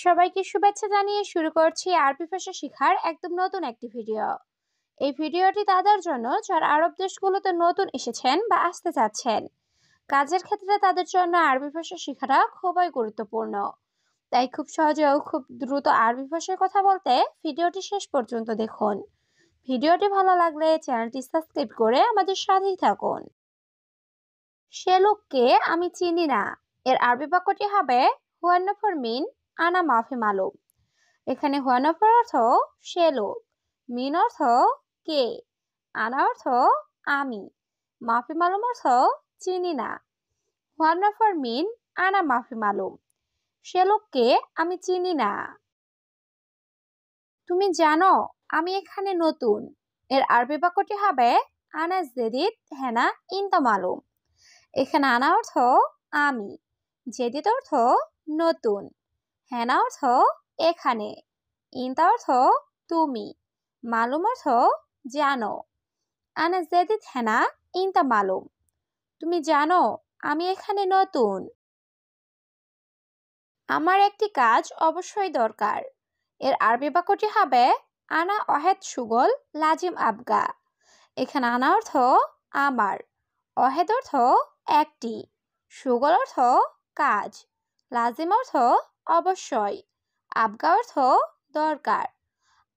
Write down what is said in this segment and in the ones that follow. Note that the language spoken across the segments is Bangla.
সবাইকে শুভেচ্ছা জানিয়ে শুরু করছি আরবি ভাষা শেখার একদম নতুন একটি ভিডিও। এই ভিডিওটি তাদের জন্য যারা আরব দেশগুলোতে নতুন এসেছেন বা আসতে চাচ্ছেন। কাজের ক্ষেত্রে তাদের জন্য আরবি ভাষা শেখাটা খুবই গুরুত্বপূর্ণ। তাই খুব সহজে ও খুব দ্রুত আরবি ভাষায় কথা বলতে ভিডিওটি শেষ পর্যন্ত দেখুন। ভিডিওটি ভালো লাগলে চ্যানেলটি সাবস্ক্রাইব করে আমাদের সাথেই থাকুন। সে লোককে আমি চিনি না এর আরবি বাক্যটি হবে হুয়া নফর মিন আনা মাফি মালুম। এখানে হুয়া নফর অর্থ সে লোক, মিন অর্থ কে, আনা অর্থ আমি, মাফি মালুম অর্থ চিনি না। হুয়া নফর মিন আনা মাফি মালুম, সে লোককে আমি চিনি না। তুমি জানো আমি এখানে নতুন এর আরবি বাক্যটি হবে আনা জেদিদ হেনা ইনতা মালুম। এখানে আনা অর্থ আমি, জেদিদ অর্থ নতুন, হেনা অর্থ এখানে, ইনতা অর্থ তুমি, মালুম অর্থ জানো। আনা জেদিদ হেনা ইনতা মালুম, তুমি জানো আমি এখানে নতুন। আমার একটি কাজ অবশ্যই দরকার এর আরবি বাক্যটি হবে আনা অহেদ সুগল লাজিম আবগা। এখানে আনা অর্থ আমার, অহেদ অর্থ একটি, সুগল অর্থ কাজ, লাজিম অর্থ অবশ্যই, আবগা অর্থ দরকার।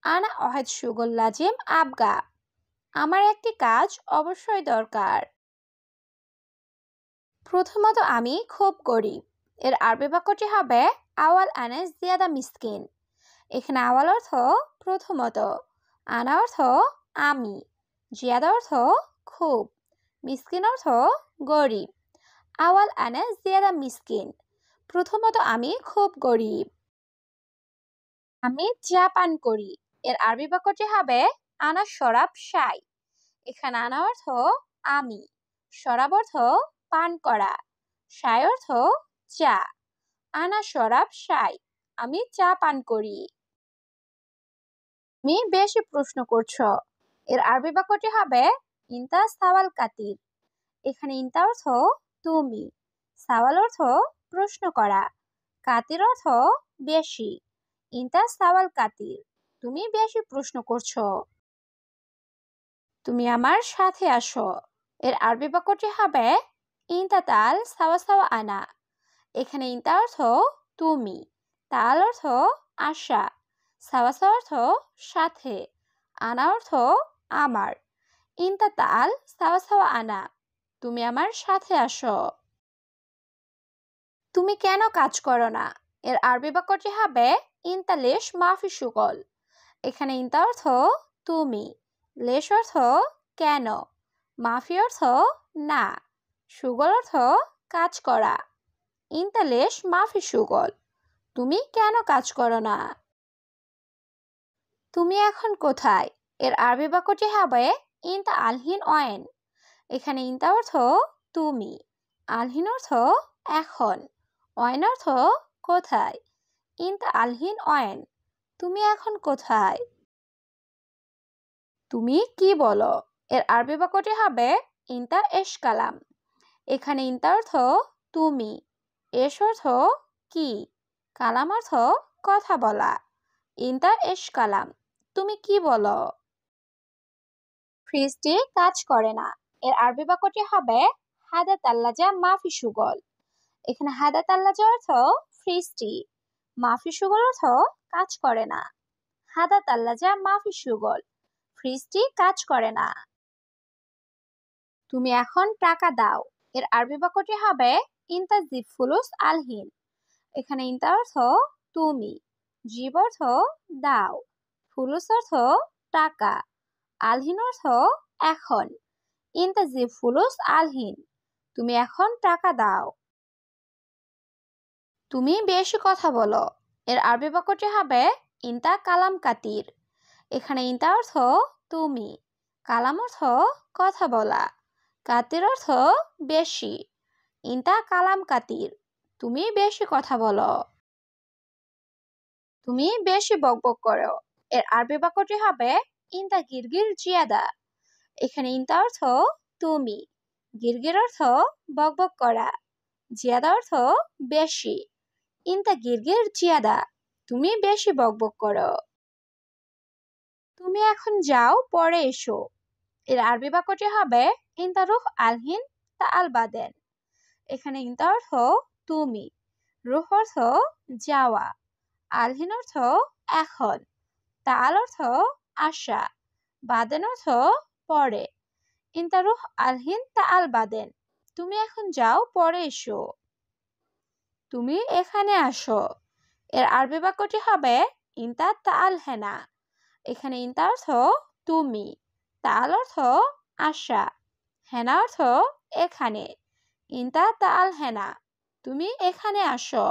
আনা অহেদ সুগল লাজিম আবগা, আমার একটি কাজ অবশ্যই দরকার। প্রথমত আমি খুব গরিব এর আরবি বাক্যটি হবে আওয়াল আনা জিয়াদা মিসকিন। এখানে আওয়াল অর্থ প্রথমত, আনা অর্থ আমি, জিয়াদা অর্থ খুব, মিসকিন অর্থ গরিব। আওয়াল আনা জিয়াদা মিসকিন, প্রথমত আমি খুব গরিব। আমি চা পান করি এর আরবি বাক্যটি হবে আনা শরাব শাই। এখানে আনা অর্থ আমি, শরাব অর্থ পান করা, শাই অর্থ চা। আনা শরাব শাই, আমি চা পান করি। তুমি বেশি প্রশ্ন করছো এর আরবি বাক্যটি হবে ইনতা সাওয়াল কাতির। এখানে ইনতা অর্থ তুমি, সাওয়াল অর্থ প্রশ্ন করা, কাতির অর্থ বেশি। ইনতা সাওয়াল কাতির, তুমি বেশি প্রশ্ন করছো। তুমি আমার সাথে আসো এর আরবি বাক্যটি হবে ইনতা তাল সাওয়া সাওয়া আনা। এখানে ইনতা অর্থ তুমি, তাল অর্থ আসা, সাওয়া সাওয়া অর্থ সাথে, আনা অর্থ আমার। ইনতা তাল সাওয়া সাওয়া আনা, তুমি আমার সাথে আসো। তুমি কেন কাজ করো না এর আরবি বাক্যটি হবে ইনতা লেশ মাফি সুগল। এখানে ইনতা অর্থ তুমি, লেশ অর্থ কেন, মাফি অর্থ না, সুগল অর্থ কাজ করা। ইনতা লেশ মাফি সুগল, তুমি কেন কাজ করো না। তুমি এখন কোথায় এর আরবি বাক্যটি হবে ইনতা আলহিন ওয়েন। এখানে ইনতা অর্থ তুমি, আলহিন অর্থ এখন, ওয়েন অর্থ কোথায়। ইনতা আলহিন ওয়েন, তুমি এখন কোথায়। তুমি কি বলো এর আরবি বাক্যটি হবে ইনতা এশ কালাম। এখানে ইনতা অর্থ তুমি, এশ অর্থ কি, কালাম অর্থ কথা বলা। ইনতা এশ কালাম, তুমি কি বলো। ফ্রিজটি কাজ করে না এর আরবি বাক্যটি হবে হাদা তাল্লাজা মাফি সুগল। এখানে হাদা তাল্লাজা অর্থ ফ্রিজটি, মাফি সুগল অর্থ কাজ করে না। হাদা তাল্লাজা মাফি সুগল, ফ্রিজটি কাজ করে না। তুমি এখন টাকা দাও এর আরবি বাক্যটি হবে ইনতা জিব ফুলুস আলহিন। এখানে ইনতা অর্থ তুমি, জিব অর্থ দাও, ফুলুস অর্থ টাকা, আলহিন অর্থ এখন। ইনতা জিব ফুলুস আলহিন, তুমি এখন টাকা দাও। তুমি বেশি কথা বলো এর আরবি বাক্যটি হবে ইনতা কালাম কাতির। এখানে ইনতা অর্থ তুমি, কালাম অর্থ কথা বলা, কাতির অর্থ বেশি। ইনতা কালাম কাতির, তুমি বেশি কথা বলো। তুমি বেশি বকবক করো এর আরবি বাক্যটি হবে ইনতা গিরগির জিয়াদা। এখানে ইনতা অর্থ তুমি, গিরগির অর্থ বকবক করা, জিয়াদা অর্থ বেশি। ইনতা গিরগির জিয়াদা, তুমি বেশি বকবক করো। তুমি এখন যাও, পরে এসো। এর আরবি বাক্যটি হবে ইনতা রুহ আলহিন তা আল বাদেন। এখানে ইনতা অর্থ তুমি, রুহ অর্থ যাওয়া, আলহিন অর্থ এখন, তা আল অর্থ আসা, বাদেন অর্থ পরে। ইনতা রুহ আলহিন তা আল বাদেন, তুমি এখন যাও, পরে এসো। তুমি এখানে আসো। এর আরবি বাক্যটি হবে ইনতা তা আল হেনা। এখানে ইনতা অর্থ তুমি, তাল অর্থ আসা, হেনা অর্থ এখানে। ইনতা তাল হেনা, তুমি এখানে আসো।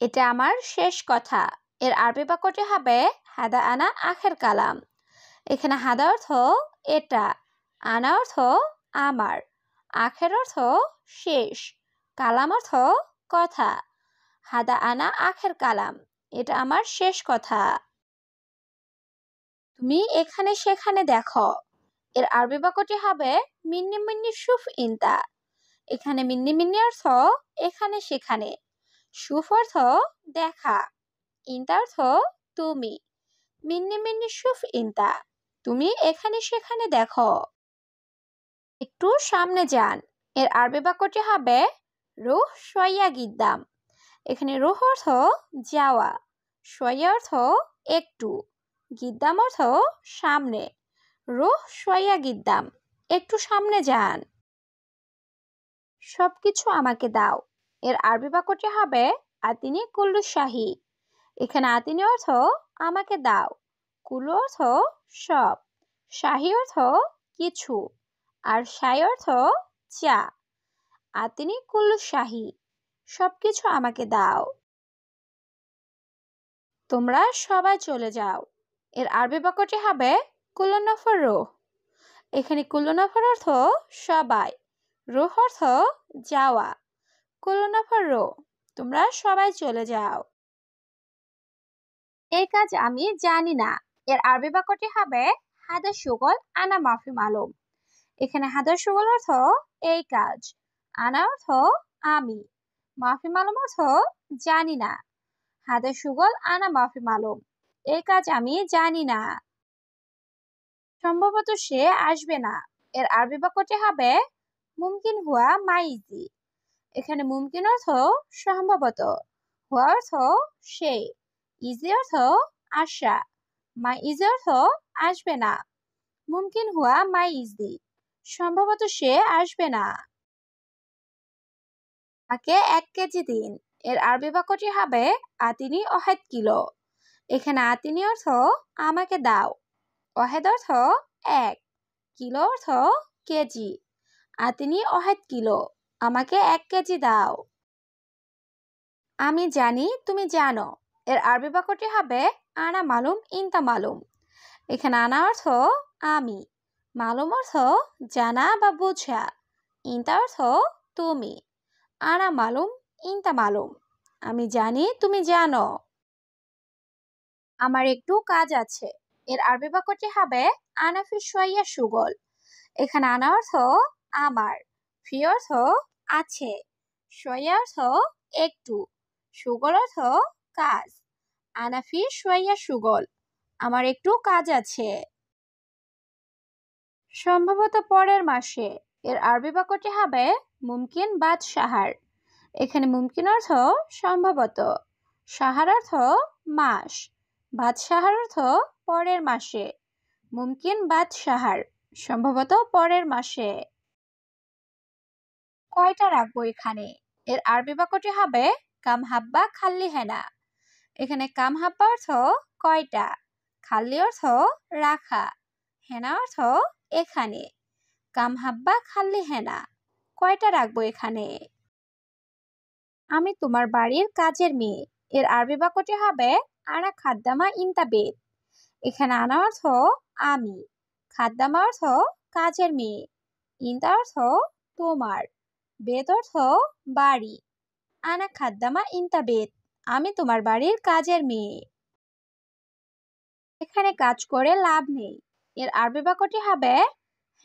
এটা আমার শেষ কথা। এর আরবি বাক্যটি হবে হাদা আনা আখের কালাম। এখানে হাদা অর্থ এটা, আনা অর্থ আমার, আখের অর্থ শেষ, কালাম অর্থ কথা। হাদা আনা আখের কালাম, এটা আমার শেষ কথা। তুমি এখানে সেখানে দেখো। এর আরবি বাক্যটি হবে মিন্নি মিন্নি সুফ ইনতা। এখানে মিন্নি মিন্নি অর্থ এখানে সেখানে, সুফ অর্থ দেখা, ইনতা অর্থ তুমি। মিন্নি মিন্নি সুফ ইনতা, তুমি এখানে সেখানে দেখো। একটু সামনে যান। এর আরবি বাক্যটি হবে রুহ শোয়া গিদ্দাম। এখানে রুহ অর্থ যাওয়া, শোয়া অর্থ একটু, গিদ্দাম অর্থ সামনে। রুহ শোয়া গিদ্দাম, একটু সামনে যান। সবকিছু আমাকে দাও। এর আরবি বাক্যটি হবে আতিনি কুল্লু শাহী। এখানে আতিনি অর্থ আমাকে দাও, কুল্লু অর্থ সব, শাহী অর্থ কিছু, আর শাই অর্থ চা। আতিনি কুল্লু শাহী, সবকিছু আমাকে দাও। তোমরা সবাই চলে যাও। এর আরবি বাক্যটি হবে কুল্লু নফর রুহ। এখানে কুল্লু নফর অর্থ সবাই, রুহ অর্থ যাওয়া। কুল্লু নফর রুহ, তোমরা সবাই চলে যাও। এই কাজ আমি জানি না। এর আরবি বাক্যটি হবে হাদা শুগল আনা মাফি মালুম। এখানে হাদা শুগল অর্থ এই কাজ, আনা অর্থ আমি, মাফি মালুম অর্থ জানি না। হাদা শুগল আনা মাফি মালুম, এই কাজ আমি জানি না। সম্ভবত সে আসবে না। এর আরবি বাক্যটি হবে মুমকিন হুয়া মাইজি। এখানে মুমকিন অর্থ সম্ভবত, হুয়া অর্থ সে, ইজি অর্থ আশা, মাই ইজি অর্থ আসবে না। মুমকিন হুয়া মাই ইজি, সম্ভবত সে আসবে না। তাকে 1 কেজি দিন। এর আরবি বাক্যটি হবে আতিনি অহেদ কিলো। এখানে আতিনি অর্থ আমাকে দাও, অহেদ অর্থ 1, কিলো অর্থ কেজি। আতিনি অহেদ কিলো, আমাকে 1 কেজি দাও। আমি জানি তুমি জানো। এর আরবি বাক্যটি হবে আনা মালুম ইনতা মালুম। এখানে আনা অর্থ আমি, মালুম অর্থ জানা বা বোঝা, ইনতা অর্থ তুমি। আনা মালুম ইনতা মালুম, আমি জানি তুমি জানো। আমার একটু কাজ আছে। এর আরবি বাক্যটি হবে আনা ফি শোয়া সুগল। এখানে আনা অর্থ আমার, ফি অর্থ আছে, শোয়া অর্থ একটু, সুগল অর্থ কাজ। আনা ফি শোয়া সুগল, আমার একটু কাজ আছে। সম্ভবত পরের মাসে। এর আরবি বাক্যটি হবে মুমকিন বাদ সাহার। এখানে মুমকিন অর্থ সম্ভবত, সাহার অর্থ মাস, বাদ সাহার অর্থ পরের মাসে। মুমকিন বাদ সাহার, সম্ভবত পরের মাসে। কয়টা রাখবো এখানে? এর আরবি বাক্যটি হবে কাম হাব্বা খাল্লি হেনা। এখানে কাম হাব্বা অর্থ কয়টা, খাল্লি অর্থ রাখা, হেনা অর্থ এখানে। কাম হাব্বা খাল্লি হেনা, কয়টা রাখবো এখানে? আমি তোমার বাড়ির কাজের মেয়ে। এর আরবি বাক্যটি হবে আনা খাদ্দামা ইনতা বেত। এখানে আনা অর্থ আমি, খাদ্দামা অর্থ কাজের মেয়ে, ইনতা অর্থ তোমার, বেত অর্থ বাড়ি। আনা খাদ্দামা ইনতা বেত, আমি তোমার বাড়ির কাজের মেয়ে। এখানে কাজ করে লাভ নেই। এর আরবি বাক্যটি হবে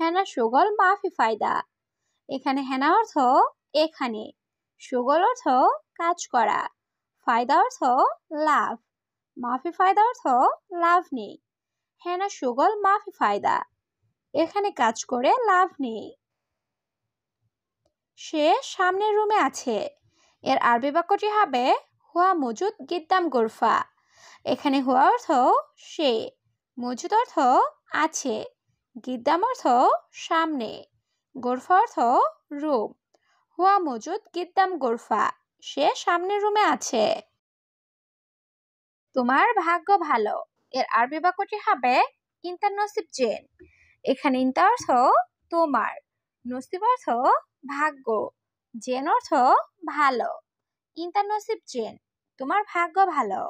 হেনা সুগল মাফি ফায়দা। এখানে হেনা অর্থ এখানে, সুগল অর্থ কাজ করা, ফায়দা অর্থ লাভ, মাফি ফায়দা অর্থ লাভ নেই। হেনা সুগল মাফি ফায়দা, এখানে কাজ করে লাভ নেই। সে সামনের রুমে আছে, এর আরবি বাক্যটি হবে হুয়া মজুদ গিদ্দাম গোরফা। এখানে হুয়া অর্থ সে, মজুদ অর্থ আছে, গিদ্দাম অর্থ সামনে, গোরফা অর্থ রুম। হুয়া মজুদ গিদ্দাম গোরফা, সে সামনের রুমে আছে। তোমার ভাগ্য ভালো, এর আরবি বাক্যটি হবে ইনতা নসিব জেন। এখানে ইনতা অর্থ তোমার, নসিব অর্থ ভাগ্য, জেন অর্থ ভালো। ইনতা নসিব জেন, তোমার ভাগ্য ভালো।